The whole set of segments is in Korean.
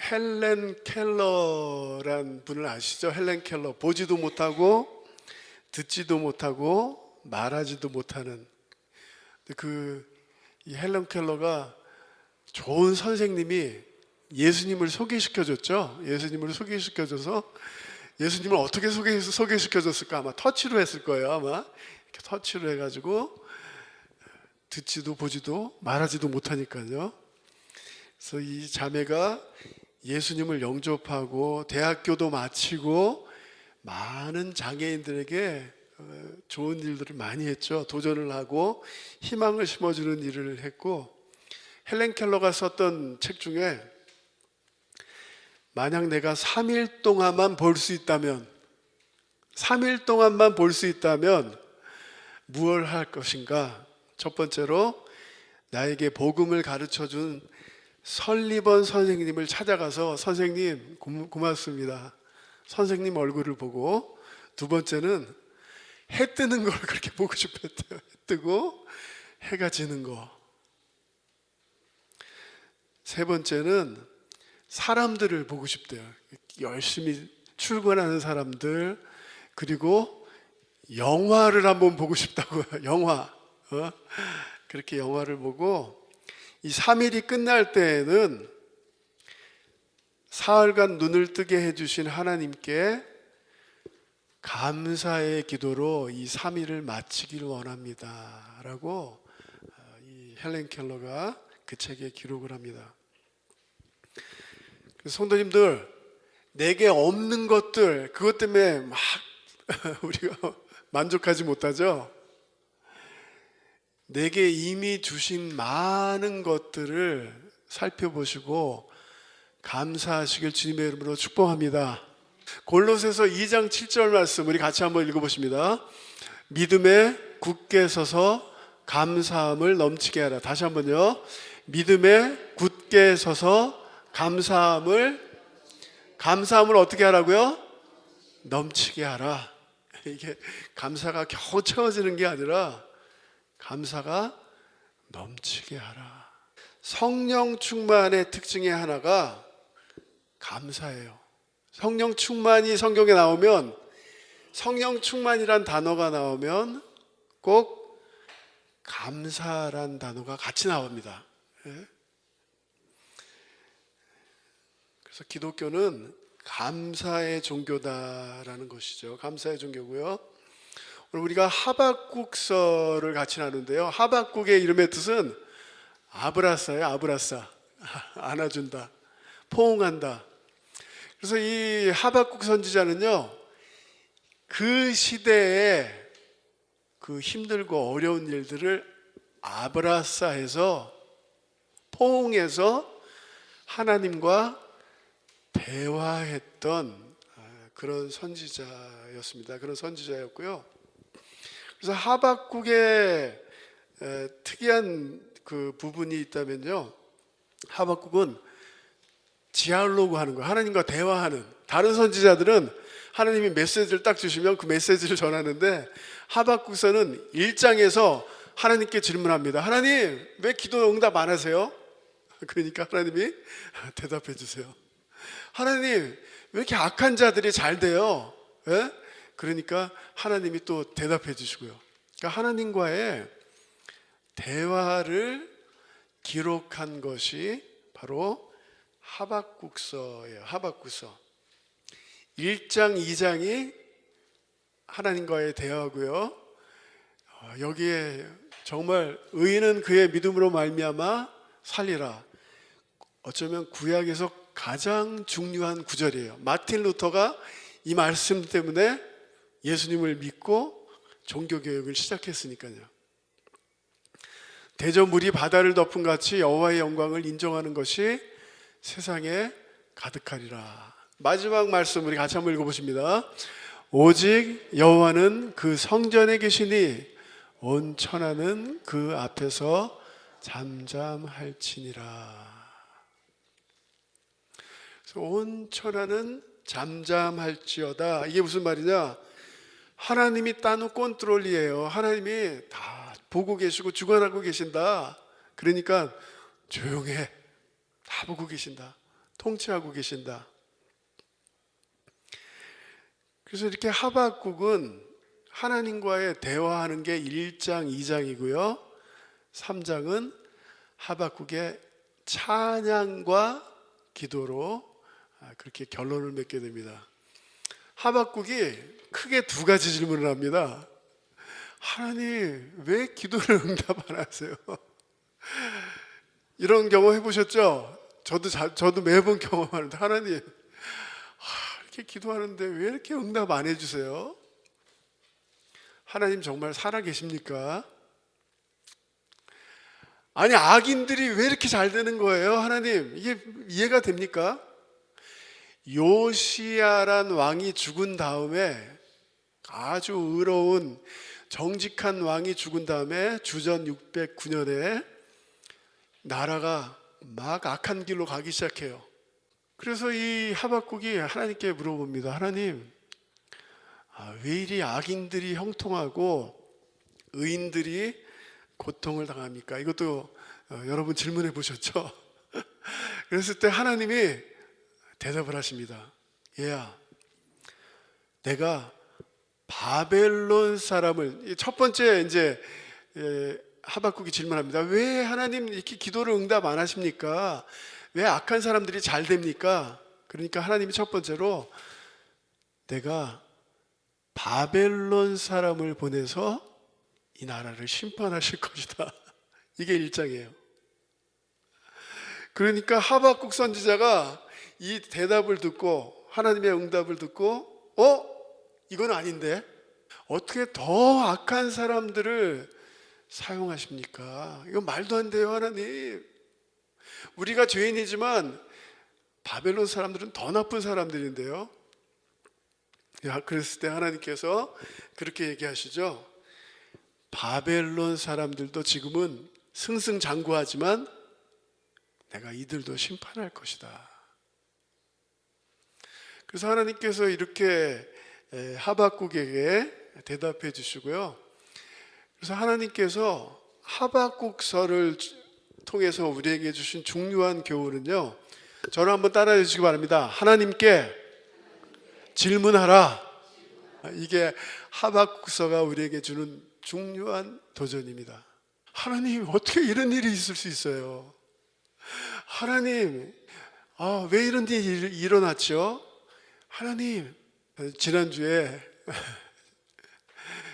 헬렌 켈러란 분을 아시죠? 헬렌 켈러. 보지도 못하고 듣지도 못하고 말하지도 못하는 이 헬렌 켈러가 좋은 선생님이 예수님을 소개시켜줬죠. 예수님을 소개시켜줘서 예수님을 어떻게 소개시켜줬을까? 아마 터치로 했을 거예요. 아마 이렇게 터치로 해가지고 듣지도 보지도 말하지도 못하니까요. 그래서 이 자매가 예수님을 영접하고 대학교도 마치고 많은 장애인들에게 좋은 일들을 많이 했죠. 도전을 하고 희망을 심어주는 일을 했고, 헬렌 켈러가 썼던 책 중에 만약 내가 3일 동안만 볼 수 있다면 3일 동안만 볼 수 있다면 무엇을 할 것인가? 첫 번째로 나에게 복음을 가르쳐준 설리번 선생님을 찾아가서 선생님 고맙습니다. 선생님 얼굴을 보고, 두 번째는 해 뜨는 걸 그렇게 보고 싶었대요. 해 뜨고 해가 지는 거. 세 번째는 사람들을 보고 싶대요. 열심히 출근하는 사람들, 그리고 영화를 한번 보고 싶다고요. 영화. 그렇게 영화를 보고 이 3일이 끝날 때에는 사흘간 눈을 뜨게 해주신 하나님께 감사의 기도로 이 3일을 마치기를 원합니다 라고 이 헬렌 켈러가 그 책에 기록을 합니다. 그래서 성도님들, 내게 없는 것들, 그것 때문에 막 우리가 만족하지 못하죠. 내게 이미 주신 많은 것들을 살펴보시고 감사하시길 주님의 이름으로 축복합니다. 골로새서 2장 7절 말씀 우리 같이 한번 읽어보십니다. 믿음에 굳게 서서 감사함을 넘치게 하라. 다시 한번요. 믿음에 굳게 서서 감사함을 어떻게 하라고요? 넘치게 하라. 이게 감사가 겨우 채워지는 게 아니라 감사가 넘치게 하라. 성령 충만의 특징의 하나가 감사예요. 성령 충만이 성경에 나오면, 성령 충만이란 단어가 나오면 꼭 감사란 단어가 같이 나옵니다. 그래서 기독교는 감사의 종교다라는 것이죠. 감사의 종교고요. 오늘 우리가 하박국서를 같이 나누는데요. 하박국의 이름의 뜻은 아브라사예요. 아브라사. 안아준다, 포옹한다. 그래서 이 하박국 선지자는요, 그 시대에 그 힘들고 어려운 일들을 아브라사해서, 포옹해서 하나님과 대화했던 그런 선지자였습니다. 그런 선지자였고요. 그래서 하박국의 특이한 그 부분이 있다면요, 하박국은 디알로그 하는 거예요. 하나님과 대화하는. 다른 선지자들은 하나님이 메시지를 딱 주시면 그 메시지를 전하는데, 하박국서는 1장에서 하나님께 질문합니다. 하나님, 왜 기도 응답 안 하세요? 그러니까 하나님이 대답해 주세요. 하나님, 왜 이렇게 악한 자들이 잘 돼요? 예? 그러니까 하나님이 또 대답해 주시고요. 그러니까 하나님과의 대화를 기록한 것이 바로 하박국서예요. 하박국서 1장 2장이 하나님과의 대화고요. 여기에 정말 의인은 그의 믿음으로 말미암아 살리라. 어쩌면 구약에서 가장 중요한 구절이에요. 마틴 루터가 이 말씀 때문에 예수님을 믿고 종교개혁을 시작했으니까요. 대저물이 바다를 덮은 같이 여호와의 영광을 인정하는 것이 세상에 가득하리라. 마지막 말씀 우리 같이 한번 읽어보십니다. 오직 여호와는 그 성전에 계시니 온 천하는 그 앞에서 잠잠할지니라. 온 천하는 잠잠할지어다. 이게 무슨 말이냐? 하나님이 따로 컨트롤이에요. 하나님이 다 보고 계시고 주관하고 계신다. 그러니까 조용해. 다 보고 계신다. 통치하고 계신다. 그래서 이렇게 하박국은 하나님과의 대화하는 게 1장, 2장이고요. 3장은 하박국의 찬양과 기도로 그렇게 결론을 맺게 됩니다. 하박국이 크게 두 가지 질문을 합니다. 하나님, 왜 기도를 응답 안 하세요? 이런 경험 해보셨죠? 저도 매번 경험하는데, 하나님, 이렇게 기도하는데 왜 이렇게 응답 안 해주세요? 하나님 정말 살아계십니까? 아니, 악인들이 왜 이렇게 잘 되는 거예요? 하나님, 이게 이해가 됩니까? 요시야란 왕이 죽은 다음에, 아주 의로운 정직한 왕이 죽은 다음에 주전 609년에 나라가 막 악한 길로 가기 시작해요. 그래서 이 하박국이 하나님께 물어봅니다. 하나님, 왜 이리 악인들이 형통하고 의인들이 고통을 당합니까? 이것도 여러분 질문해 보셨죠? 그랬을 때 하나님이 대답을 하십니다. 얘야, 내가 바벨론 사람을, 첫 번째 이제 하박국이 질문합니다. 왜 하나님 이렇게 기도를 응답 안 하십니까? 왜 악한 사람들이 잘 됩니까? 그러니까 하나님이 첫 번째로 내가 바벨론 사람을 보내서 이 나라를 심판하실 것이다. 이게 1장이에요. 그러니까 하박국 선지자가 이 대답을 듣고, 하나님의 응답을 듣고, 이건 아닌데 어떻게 더 악한 사람들을 사용하십니까? 이건 말도 안 돼요. 하나님, 우리가 죄인이지만 바벨론 사람들은 더 나쁜 사람들인데요. 그랬을 때 하나님께서 그렇게 얘기하시죠. 바벨론 사람들도 지금은 승승장구하지만 내가 이들도 심판할 것이다. 그래서 하나님께서 이렇게 하박국에게 대답해 주시고요. 그래서 하나님께서 하박국서를 통해서 우리에게 주신 중요한 교훈은요, 저를 한번 따라해 주시기 바랍니다. 하나님께 질문하라. 이게 하박국서가 우리에게 주는 중요한 도전입니다. 하나님, 어떻게 이런 일이 있을 수 있어요? 하나님, 왜 이런 일이 일어났죠? 하나님, 지난주에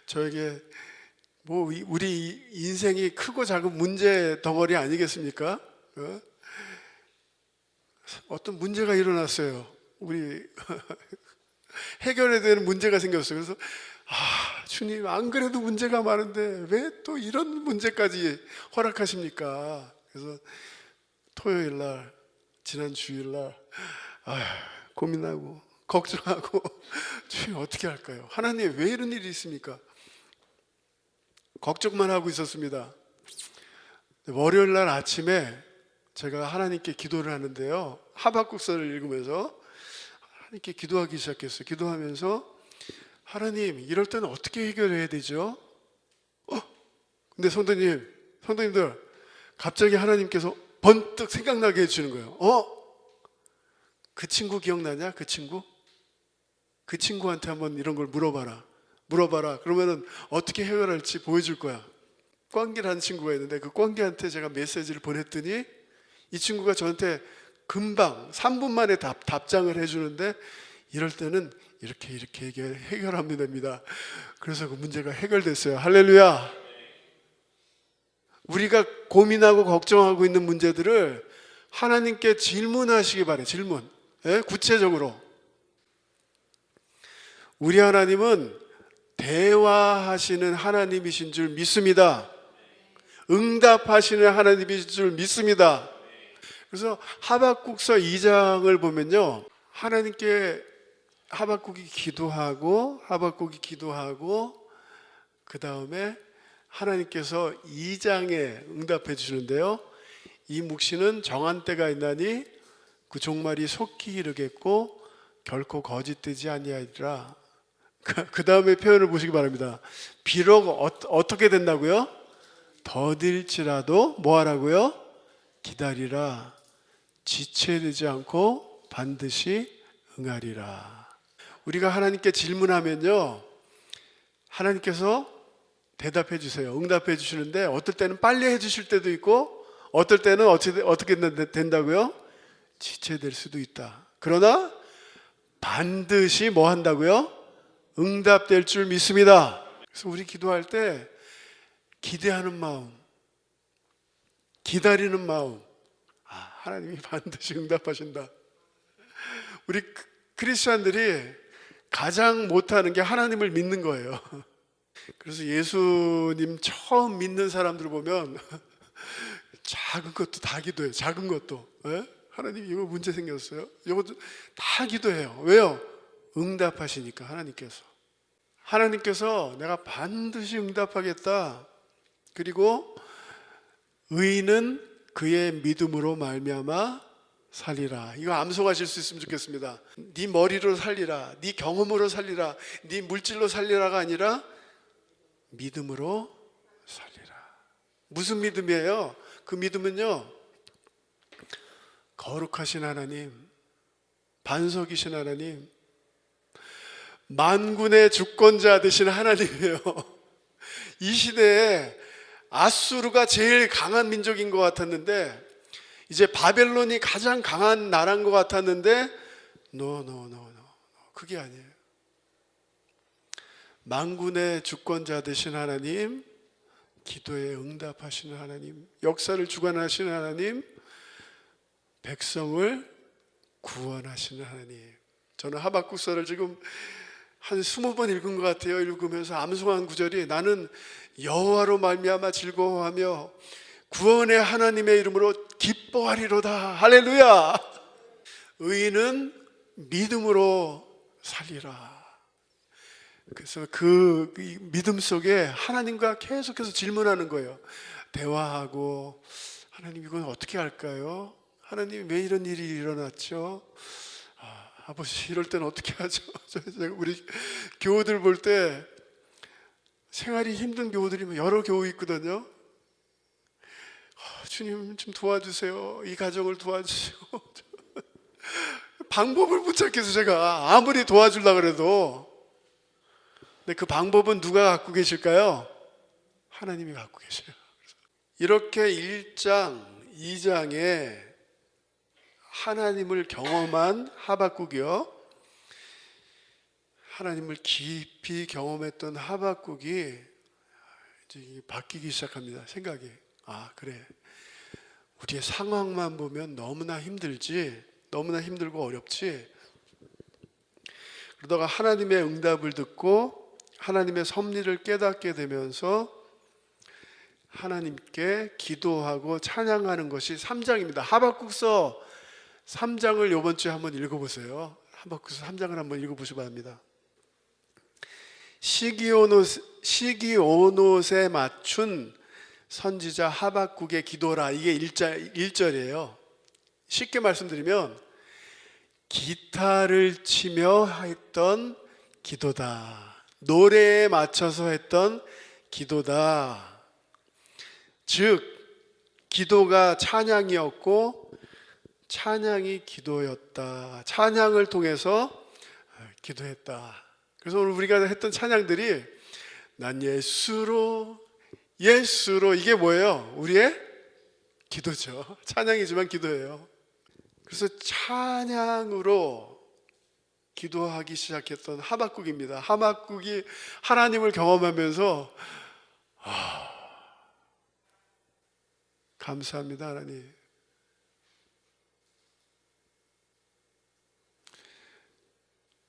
저에게 우리 인생이 크고 작은 문제 덩어리 아니겠습니까? 어떤 문제가 일어났어요. 우리 해결해야 되는 문제가 생겼어요. 그래서 주님, 안 그래도 문제가 많은데 왜 또 이런 문제까지 허락하십니까? 그래서 토요일 날, 지난 주일 날 고민하고 걱정하고 주님, 어떻게 할까요? 하나님, 왜 이런 일이 있습니까? 걱정만 하고 있었습니다. 월요일 날 아침에 제가 하나님께 기도를 하는데요, 하박국서를 읽으면서 하나님께 기도하기 시작했어요. 기도하면서 하나님, 이럴 때는 어떻게 해결해야 되죠? 근데 성도님들, 갑자기 하나님께서 번뜩 생각나게 해주시는 거예요. 그 친구 기억나냐? 그 친구? 그 친구한테 한번 이런 걸 물어봐라. 그러면은 어떻게 해결할지 보여줄 거야. 꽝기라는 친구가 있는데 그 꽝기한테 제가 메시지를 보냈더니 이 친구가 저한테 금방 3분 만에 답장을 해주는데, 이럴 때는 이렇게 해결하면 됩니다. 그래서 그 문제가 해결됐어요. 할렐루야. 우리가 고민하고 걱정하고 있는 문제들을 하나님께 질문하시기 바래요. 질문. 구체적으로. 우리 하나님은 대화하시는 하나님이신 줄 믿습니다. 응답하시는 하나님이신 줄 믿습니다. 그래서 하박국서 2장을 보면요, 하나님께 하박국이 기도하고 그 다음에 하나님께서 2장에 응답해 주시는데요, 이 묵시는 정한 때가 있나니 그 종말이 속히 이르겠고 결코 거짓되지 아니하리라. 그 다음에 표현을 보시기 바랍니다. 비록 어떻게 된다고요? 더딜지라도 뭐하라고요? 기다리라. 지체되지 않고 반드시 응하리라. 우리가 하나님께 질문하면요, 하나님께서 대답해 주세요. 응답해 주시는데 어떨 때는 빨리 해 주실 때도 있고 어떨 때는 어떻게 된다고요? 지체될 수도 있다. 그러나 반드시 뭐 한다고요? 응답될 줄 믿습니다. 그래서 우리 기도할 때 기대하는 마음, 기다리는 마음, 하나님이 반드시 응답하신다. 우리 크리스찬들이 가장 못하는 게 하나님을 믿는 거예요. 그래서 예수님 처음 믿는 사람들 보면 작은 것도 다 기도해요. 작은 것도. 예? 하나님 이거 문제 생겼어요. 이것도 다 기도해요. 왜요? 응답하시니까. 하나님께서 내가 반드시 응답하겠다. 그리고 의인은 그의 믿음으로 말미암아 살리라. 이거 암송하실 수 있으면 좋겠습니다. 네 머리로 살리라, 네 경험으로 살리라, 네 물질로 살리라가 아니라 믿음으로 살리라. 무슨 믿음이에요? 그 믿음은요, 거룩하신 하나님, 반석이신 하나님, 만군의 주권자 되신 하나님이에요. 이 시대에 아수르가 제일 강한 민족인 것 같았는데, 이제 바벨론이 가장 강한 나라인 것 같았는데, 그게 아니에요. 만군의 주권자 되신 하나님, 기도에 응답하시는 하나님, 역사를 주관하시는 하나님, 백성을 구원하시는 하나님. 저는 하박국서를 지금 한 20번 읽은 것 같아요. 읽으면서 암송한 구절이, 나는 여호와로 말미암아 즐거워하며 구원의 하나님의 이름으로 기뻐하리로다. 할렐루야. 의인은 믿음으로 살리라. 그래서 그 믿음 속에 하나님과 계속해서 질문하는 거예요. 대화하고, 하나님 이건 어떻게 할까요? 하나님 왜 이런 일이 일어났죠? 아버지 이럴 때는 어떻게 하죠? 우리 교우들 볼 때 생활이 힘든 교우들이 여러 교우 있거든요. 주님 좀 도와주세요. 이 가정을 도와주세요. 방법을 못 찾겠어요. 제가 아무리 도와주려고 해도. 근데 그 방법은 누가 갖고 계실까요? 하나님이 갖고 계세요. 이렇게 1장, 2장에 하나님을 경험한 하박국이요, 하나님을 깊이 경험했던 하박국이 이제 바뀌기 시작합니다. 생각이. 그래, 우리의 상황만 보면 너무나 힘들지, 너무나 힘들고 어렵지. 그러다가 하나님의 응답을 듣고 하나님의 섭리를 깨닫게 되면서 하나님께 기도하고 찬양하는 것이 3장입니다. 하박국서 3장을 이번 주에 한번 읽어보세요. 하박국서 3장을 한번 읽어보시기 바랍니다. 시기온옷에 맞춘 선지자 하박국의 기도라. 이게 1절이에요. 쉽게 말씀드리면 기타를 치며 했던 기도다. 노래에 맞춰서 했던 기도다. 즉 기도가 찬양이었고 찬양이 기도였다. 찬양을 통해서 기도했다. 그래서 오늘 우리가 했던 찬양들이 난 예수로 이게 뭐예요? 우리의 기도죠. 찬양이지만 기도예요. 그래서 찬양으로 기도하기 시작했던 하박국입니다. 하박국이 하나님을 경험하면서 감사합니다 하나님.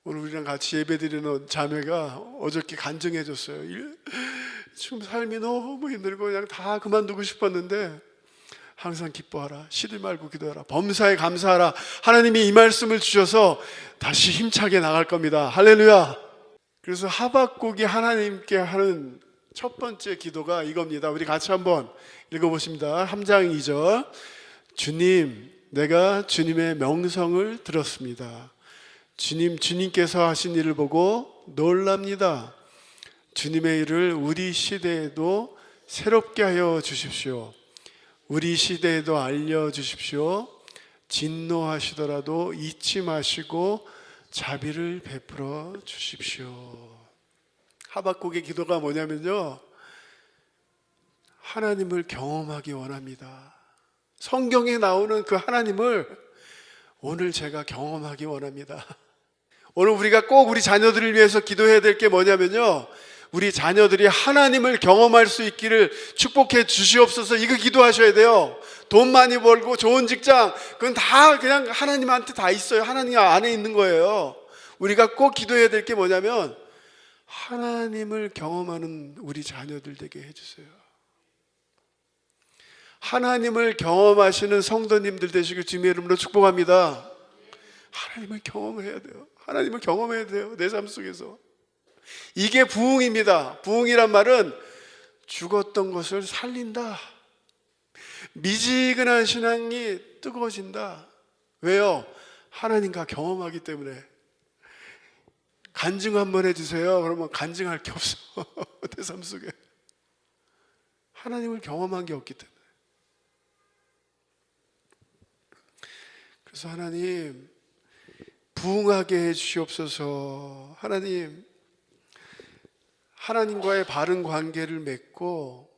오늘 우리랑 같이 예배드리는 자매가 어저께 간증해줬어요. 지금 삶이 너무 힘들고 그냥 다 그만두고 싶었는데 항상 기뻐하라, 쉬지 말고 기도하라, 범사에 감사하라. 하나님이 이 말씀을 주셔서 다시 힘차게 나갈 겁니다. 할렐루야. 그래서 하박국이 하나님께 하는 첫 번째 기도가 이겁니다. 우리 같이 한번 읽어보십니다. 3장 2절. 주님, 내가 주님의 명성을 들었습니다. 주님께서 하신 일을 보고 놀랍니다. 주님의 일을 우리 시대에도 새롭게 하여 주십시오. 우리 시대에도 알려주십시오. 진노하시더라도 잊지 마시고 자비를 베풀어 주십시오. 하박국의 기도가 뭐냐면요, 하나님을 경험하기 원합니다. 성경에 나오는 그 하나님을 오늘 제가 경험하기 원합니다. 오늘 우리가 꼭 우리 자녀들을 위해서 기도해야 될 게 뭐냐면요, 우리 자녀들이 하나님을 경험할 수 있기를 축복해 주시옵소서. 이거 기도하셔야 돼요. 돈 많이 벌고 좋은 직장, 그건 다 그냥 하나님한테 다 있어요. 하나님 안에 있는 거예요. 우리가 꼭 기도해야 될 게 뭐냐면 하나님을 경험하는 우리 자녀들 되게 해주세요. 하나님을 경험하시는 성도님들 되시길 주님의 이름으로 축복합니다. 하나님을 경험해야 돼요. 하나님을 경험해야 돼요. 내 삶 속에서. 이게 부흥입니다. 부흥이란 말은 죽었던 것을 살린다. 미지근한 신앙이 뜨거워진다. 왜요? 하나님과 경험하기 때문에. 간증 한번 해주세요. 그러면 간증할 게 없어. 내 삶 속에. 하나님을 경험한 게 없기 때문에. 그래서 하나님, 부흥하게 해주시옵소서. 하나님, 하나님과의 바른 관계를 맺고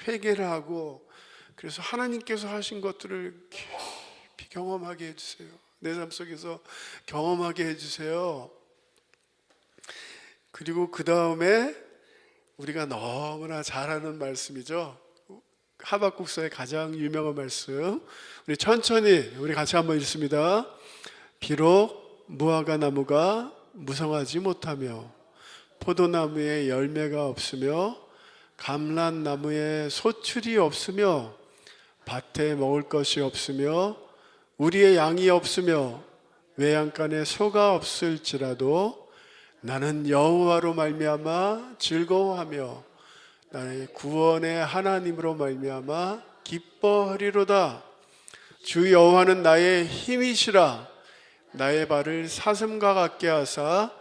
회개를 하고, 그래서 하나님께서 하신 것들을 깊이 경험하게 해주세요. 내 삶 속에서 경험하게 해주세요. 그리고 그 다음에 우리가 너무나 잘 아는 말씀이죠. 하박국서의 가장 유명한 말씀. 우리 천천히 우리 같이 한번 읽습니다. 비록 무화과 나무가 무성하지 못하며 포도나무에 열매가 없으며 감람나무에 소출이 없으며 밭에 먹을 것이 없으며 우리의 양이 없으며 외양간에 소가 없을지라도 나는 여호와로 말미암아 즐거워하며 나의 구원의 하나님으로 말미암아 기뻐하리로다. 주 여호와는 나의 힘이시라. 나의 발을 사슴과 같게 하사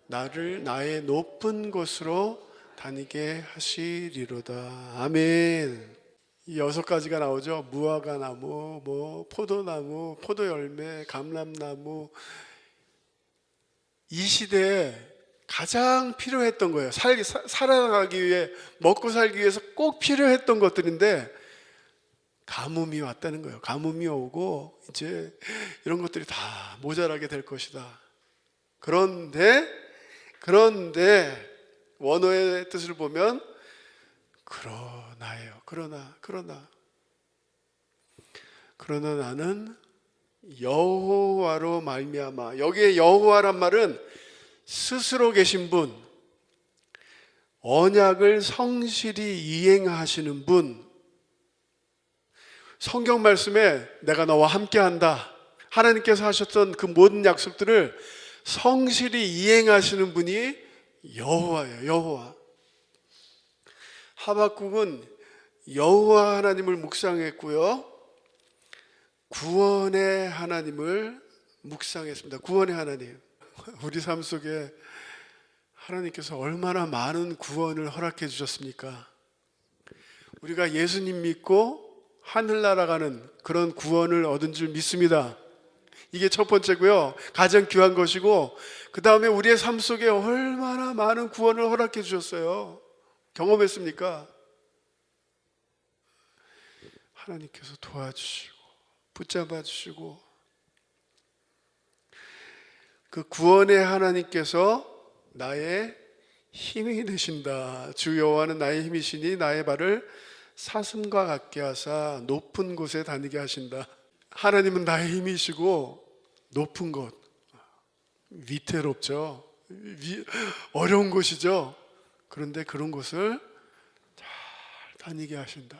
나를 나의 높은 곳으로 다니게 하시리로다. 아멘. 이 6가지가 나오죠. 무화과 나무, 포도나무, 포도열매, 감람나무. 이 시대에 가장 필요했던 거예요. 살아가기 위해, 먹고 살기 위해서 꼭 필요했던 것들인데 가뭄이 왔다는 거예요. 가뭄이 오고 이제 이런 것들이 다 모자라게 될 것이다. 그런데 원어의 뜻을 보면 그러나예요. 그러나 나는 여호와로 말미암아. 여기에 여호와란 말은 스스로 계신 분, 언약을 성실히 이행하시는 분. 성경 말씀에 내가 너와 함께한다. 하나님께서 하셨던 그 모든 약속들을 성실히 이행하시는 분이 여호와예요. 여호와. 하박국은 여호와 하나님을 묵상했고요, 구원의 하나님을 묵상했습니다. 구원의 하나님. 우리 삶 속에 하나님께서 얼마나 많은 구원을 허락해 주셨습니까? 우리가 예수님 믿고 하늘나라 가는 그런 구원을 얻은 줄 믿습니다. 이게 첫 번째고요, 가장 귀한 것이고, 그 다음에 우리의 삶 속에 얼마나 많은 구원을 허락해 주셨어요. 경험했습니까? 하나님께서 도와주시고 붙잡아 주시고, 그 구원의 하나님께서 나의 힘이 되신다. 주 여호와는 나의 힘이시니 나의 발을 사슴과 같게 하사 높은 곳에 다니게 하신다. 하나님은 나의 힘이시고 높은 곳, 위태롭죠. 어려운 곳이죠. 그런데 그런 곳을 잘 다니게 하신다.